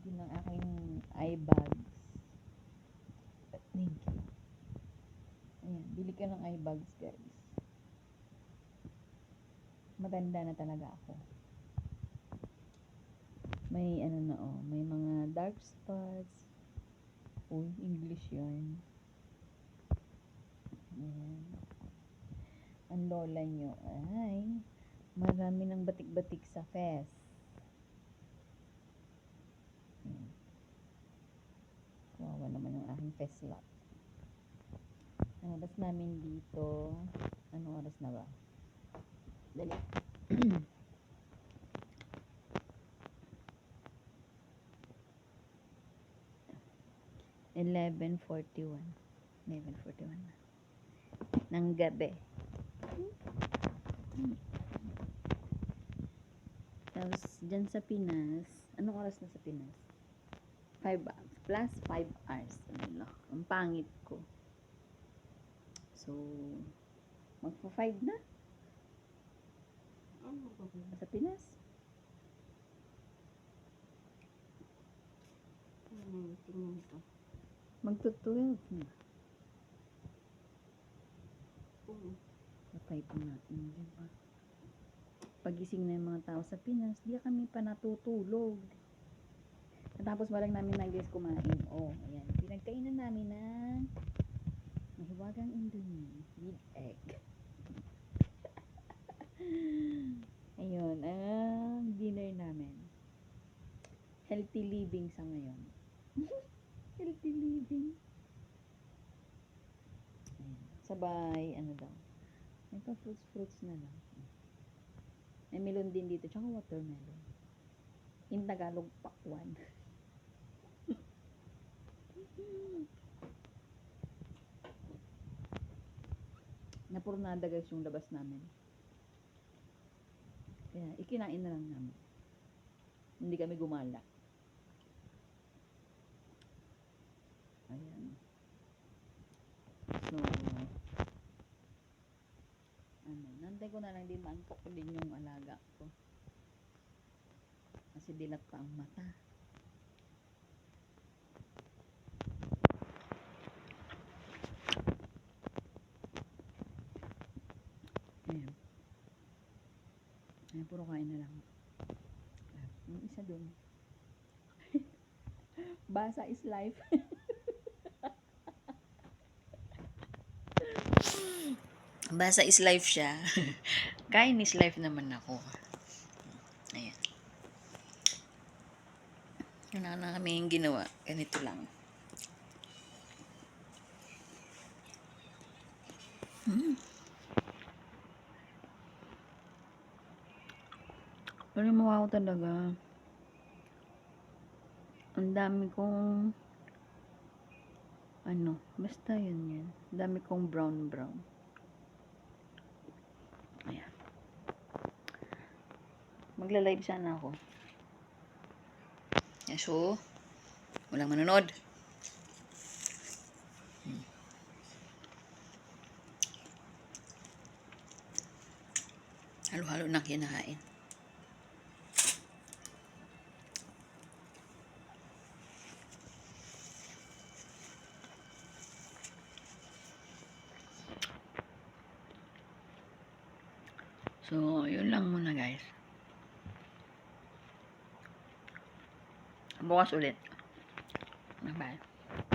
natin ng aking eye bags. Thank you. Ayan, bili ka ng eye bags, guys. Matanda na talaga ako. May ano na may mga dark spots. Uy, English yan. Ayan. Ang lola nyo ay marami ng batik-batik sa fest. Kawawa naman yung aking fest lot. Ang oras namin dito, anong oras na ba? Dali. 11:41 na ng gabi. Tapos dyan sa Pinas, anong oras na sa Pinas? 5 plus 5 hours. Ang pangit ko. So, magpa-5 na. Sa Pinas. Tingnan ito. Magto-12 na. Patay po natin, diba? Pagising na yung mga tao sa Pinas, di kami pa natutulog. Tapos walang namin nag-guess kumain. Ayan. Pinagkainan namin ng mahiwagang Indomie with egg. Ayun, ang dinner namin. Healthy living sa ngayon. Healthy living. Ayan. Sabay, ano daw. May pa fruits na lang. May melon din dito, tsaka watermelon. In Tagalog, pakwan. Napurnada guys yung labas namin. Kaya ikinain na lang namin. Hindi kami gumala. Ayan. So, nantay ko na lang din maantok din yung alaga ko. Kasi dilat pa ang mata. Ayan. Ayan, puro kain na lang. Yung isa dun. Basa is life. Basa is life siya. Kain is life naman ako. Ayan. Wala na kami yung ginawa. Ganito lang. Pero wow talaga. Ang dami kong basta yun. Ang dami kong brown. Ayan. Magla-live sana ako. Ayan, so, walang manonood. Halo-halo na kinakain. So, yun lang muna guys. Bukas ulit. Bye-bye.